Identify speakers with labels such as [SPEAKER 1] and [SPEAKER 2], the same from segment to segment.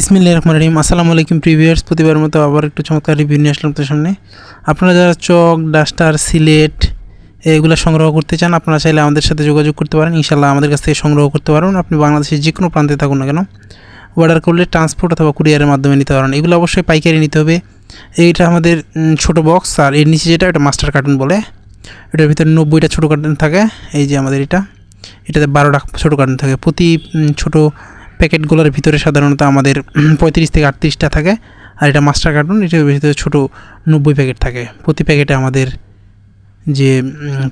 [SPEAKER 1] বিসমিল্লাহির রহমানির রহিম। আসসালামু আলাইকুম প্রিভিউয়ার্স, প্রতিবারের মতো আবার একটু চমৎকার রিভিউ নিয়ে আসলাম আপনাদের সামনে। আপনারা যারা চক, ডাস্টার, সিলেট এগুলো সংগ্রহ করতে চান, আপনারা চাইলে আমাদের সাথে যোগাযোগ করতে পারেন। ইনশাআল্লাহ আমাদের কাছ থেকে সংগ্রহ করতে পারবেন। আপনি বাংলাদেশের যে কোনো প্রান্তে থাকুন না কেন, অর্ডার করলে ট্রান্সপোর্ট অথবা কুরিয়ারের মাধ্যমে নিতে পারেন। এগুলো অবশ্যই পাইকারি নিতে হবে। এইটা আমাদের ছোট বক্স, আর এর নিচে যেটা এটা মাস্টার কার্টুন বলে। এটার ভিতরে 90টা ছোটো কার্টুন থাকে। এই যে আমাদের এটাতে 12টা ছোটো কার্টুন থাকে। প্রতি ছোটো প্যাকেটগুলোর ভিতরে সাধারণত আমাদের 35 থেকে 38টা থাকে। আর এটা মাস্টার কার্টুন, এটার ভিতরে ছোটো 90 প্যাকেট থাকে। প্রতি প্যাকেটে আমাদের যে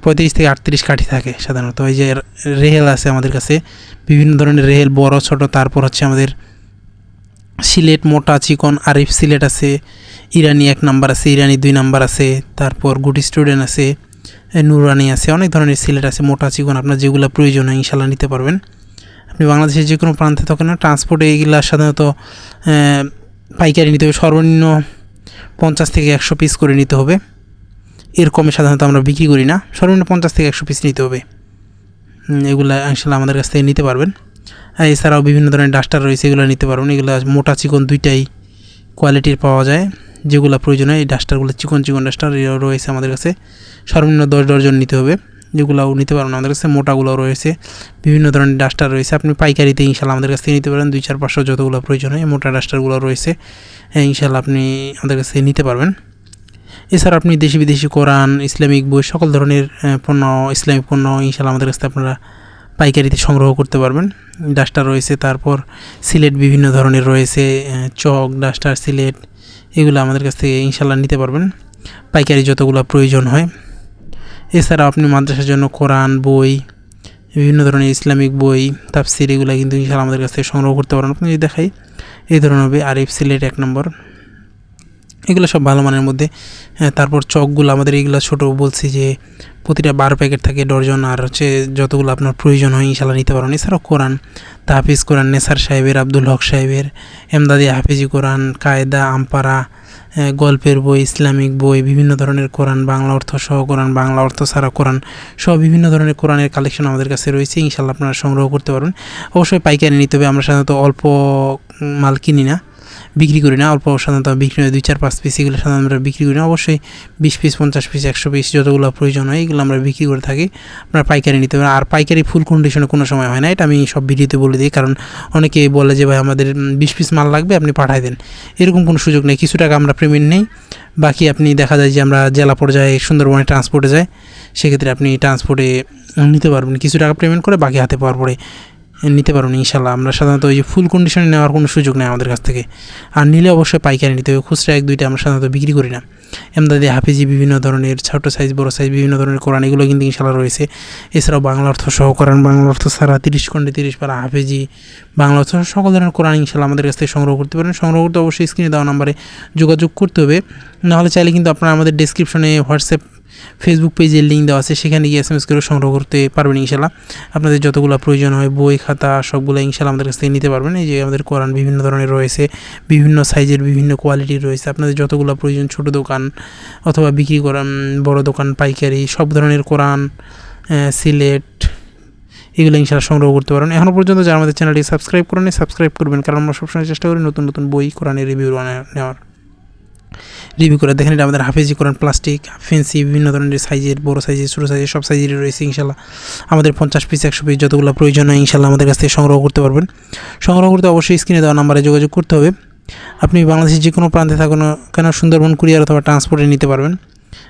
[SPEAKER 1] 35 থেকে 38 কাঠি থাকে সাধারণত। এই যে রেহেল আছে আমাদের কাছে, বিভিন্ন ধরনের রেহেল, বড় ছোট। তারপর হচ্ছে আমাদের সিলেট, মোটা, চিকন, আরিফ সিলেট আছে, ইরানি 1 নাম্বার আছে, ইরানি 2 নাম্বার আছে, তারপর গুড স্টুডেন্ট আছে, নুরানি আছে। অনেক ধরনের সিলেট আছে, মোটা, চিকন। আপনার যেগুলো প্রয়োজন হয় ইনশাল্লাহ নিতে পারবেন। আপনি বাংলাদেশের যে কোনো প্রান্তে থাকেন না, ট্রান্সপোর্টে এইগুলা সাধারণত পাইকারি নিতে হবে। সর্বনিম্ন 50 থেকে 100 পিস করে নিতে হবে। এর কমে সাধারণত আমরা বিক্রি করি না। সর্বনিম্ন 50 থেকে 100 পিস নিতে হবে। এগুলো ইনশাল্লাহ আমাদের কাছ থেকে নিতে পারবেন। এছাড়াও বিভিন্ন ধরনের ডাস্টার রয়েছে, এগুলো নিতে পারবেন। এগুলো মোটা, চিকন দুইটাই কোয়ালিটির পাওয়া যায়। যেগুলো প্রয়োজন হয় এই ডাস্টারগুলো, চিকন ডাস্টার রয়েছে আমাদের কাছে। সর্বনিম্ন 10 ডজন নিতে হবে। যেগুলোও নিতে পারবেন আমাদের কাছে। মোটাগুলো রয়েছে, বিভিন্ন ধরনের ডাস্টার রয়েছে। আপনি পাইকারিতে ইনশাল্লাহ আমাদের কাছ থেকে নিতে পারেন। 2, 4, 500 যতগুলো প্রয়োজন হয় মোটা ডাস্টারগুলো রয়েছে, ইনশাল্লাহ আপনি আমাদের কাছ থেকে নিতে পারবেন। এছাড়া আপনি দেশি বিদেশি কোরআন, ইসলামিক বই, সকল ধরনের পণ্য, ইসলামিক পণ্য ইনশাল্লাহ আমাদের কাছ থেকে আপনারা পাইকারিতে সংগ্রহ করতে পারবেন। ডাস্টার রয়েছে, তারপর সিলেট বিভিন্ন ধরনের রয়েছে, চক, ডাস্টার, সিলেট এগুলো আমাদের কাছ থেকে ইনশাল্লাহ নিতে পারবেন পাইকারি যতগুলো প্রয়োজন হয়। এছাড়াও আপনি মাদ্রাসার জন্য কোরআন বই, বিভিন্ন ধরনের ইসলামিক বই, তাফসির এগুলো কিন্তু ইনশাল্লাহ আমাদের কাছ থেকে সংগ্রহ করতে পারেন। আপনি যদি দেখাই, এই ধরনের হবে আরিফ সিলেট 1 নম্বর, এগুলো সব ভালো মানের মধ্যে। তারপর চকগুলো আমাদের এইগুলো ছোটো বলছি যে প্রতিটা 12 প্যাকেট থাকে ডর্জন, আর হচ্ছে যতগুলো আপনার প্রয়োজন হয় ইনশাল্লাহ নিতে পারেন। এছাড়াও কোরআন, তাহফিজ কোরআন, নেসার সাহেবের, আব্দুল হক সাহেবের, এমদাদি হাফিজি কোরআন, কায়দা, আমপারা, গল্পের বই, ইসলামিক বই, বিভিন্ন ধরনের কোরআন, বাংলা অর্থ সহ কোরআন, বাংলা অর্থ ছাড়া কোরআন সহ বিভিন্ন ধরনের কোরআনের কালেকশন আমাদের কাছে রয়েছে। ইনশাল্লাহ আপনারা সংগ্রহ করতে পারবেন। অবশ্যই পাইকারি নিতে হবে। আমরা সাধারণত অল্প মাল কিনি না, বিক্রি করি না। অল্প সাধারণত বিক্রি হয় 2, 4, 5 পিস, এগুলো সাধারণত আমরা বিক্রি করি না। অবশ্যই 20 পিস, 50 পিস, 100 পিস যতগুলো প্রয়োজন হয় এগুলো আমরা বিক্রি করে থাকি। আপনারা পাইকারি নিতে পারেন। আর পাইকারি ফুল কন্ডিশনে কোনো সময় হয় না, এটা আমি সব ভিডিওতে বলে দিই। কারণ অনেকে বলে যে ভাই আমাদের 20 পিস মাল লাগবে, আপনি পাঠাই দেন। এরকম কোনো সুযোগ নেই। কিছু টাকা আমরা পেমেন্ট নেই, বাকি আপনি দেখা যায় যে আমরা জেলা পর্যায়ে সুন্দরবনে ট্রান্সপোর্টে যাই, সেক্ষেত্রে আপনি ট্রান্সপোর্টে নিতে পারবেন। কিছু টাকা পেমেন্ট করে বাকি হাতে পাওয়ার পরে নিতে পারবেন ইনশাল্লাহ। আমরা সাধারণত ওই যে ফুল কন্ডিশনে নেওয়ার কোনো সুযোগ নেই আমাদের কাছ থেকে। আর নিলে অবশ্যই পাইকারি নিতে হবে। খুচরা 1-2টা আমরা সাধারণত বিক্রি করি না। এমদাদি হাফিজি বিভিন্ন ধরনের ছোটো সাইজ, বড়ো সাইজ বিভিন্ন ধরনের কোরআন এগুলো কিন্তু ইনশাল্লাহ রয়েছে। এছাড়াও বাংলা অর্থ সহ কোরআন, বাংলা অর্থ ছাড়া 30 খণ্ডে 30 পারা হাফিজি, বাংলা অর্থ সকল ধরনের কোরআন ইনশাল্লাহ আমাদের কাছ থেকে সংগ্রহ করতে পারেন। সংগ্রহ করতে অবশ্যই স্ক্রিনে দেওয়া নাম্বারে যোগাযোগ করতে হবে। নাহলে চাইলে কিন্তু আপনারা আমাদের ডেসক্রিপশনে হোয়াটসঅ্যাপ, ফেসবুক পেজের লিঙ্ক দেওয়া আছে, সেখানে গিয়ে SMS করে সংগ্রহ করতে পারবেন ইনশাল্লাহ। আপনাদের যতগুলো প্রয়োজন হয় বই, খাতা সবগুলো ইনশাল্লাহ আমাদের কাছ থেকে নিতে পারবেন। এই যে আমাদের কোরআন বিভিন্ন ধরনের রয়েছে, বিভিন্ন সাইজের, বিভিন্ন কোয়ালিটির রয়েছে। আপনাদের যতগুলো প্রয়োজন, ছোটো দোকান অথবা বিক্রি করান, বড় দোকান, পাইকারি সব ধরনের কোরআন, সিলেট এগুলো ইনশাল্লাহ সংগ্রহ করতে পারেন। এখনও পর্যন্ত যারা আমাদের চ্যানেলটি সাবস্ক্রাইব করেন, সাবস্ক্রাইব করবেন, কারণ আমরা সবসময় চেষ্টা করি নতুন নতুন বই, কোরআনের রিভিউ করে দেখেন। এটা আমাদের হাফিজি কোরআন, প্লাস্টিক, ফেন্সি, বিভিন্ন ধরনের সাইজের, বড়ো সাইজের, ছোটো সাইজের, সব সাইজেরই রয়েছে ইনশাল্লাহ। আমাদের 50 পিস, 100 পিস যতগুলো প্রয়োজন হয় ইনশাল্লাহ আমাদের কাছ থেকে সংগ্রহ করতে পারবেন। সংগ্রহ করতে অবশ্যই স্ক্রিনে দেওয়া নাম্বারে যোগাযোগ করতে হবে। আপনি বাংলাদেশের যে কোনো প্রান্তে থাকুন কেন সুন্দরবন কুরিয়ার অথবা ট্রান্সপোর্টে নিতে পারবেন।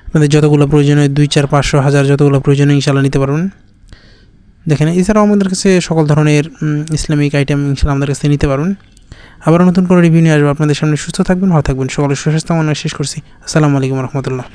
[SPEAKER 1] আপনাদের যতগুলো প্রয়োজন হয় 2, 4, 500, 1000 যতগুলো প্রয়োজন হয় ইনশাল্লাহ নিতে পারবেন। দেখেন, এছাড়াও আমাদের কাছে সকল ধরনের ইসলামিক আইটেম ইনশাল্লাহ আমাদের কাছে নিতে পারবেন। আবার নতুন করে রিভিউ নিয়ে আসবো আপনাদের সামনে। সুস্থ থাকবেন, ভালো থাকবেন। সকলের সুস্বাস্থ্য কামনা শেষ করছি। আসসালামু আলাইকুম রহমতুল্লাহ।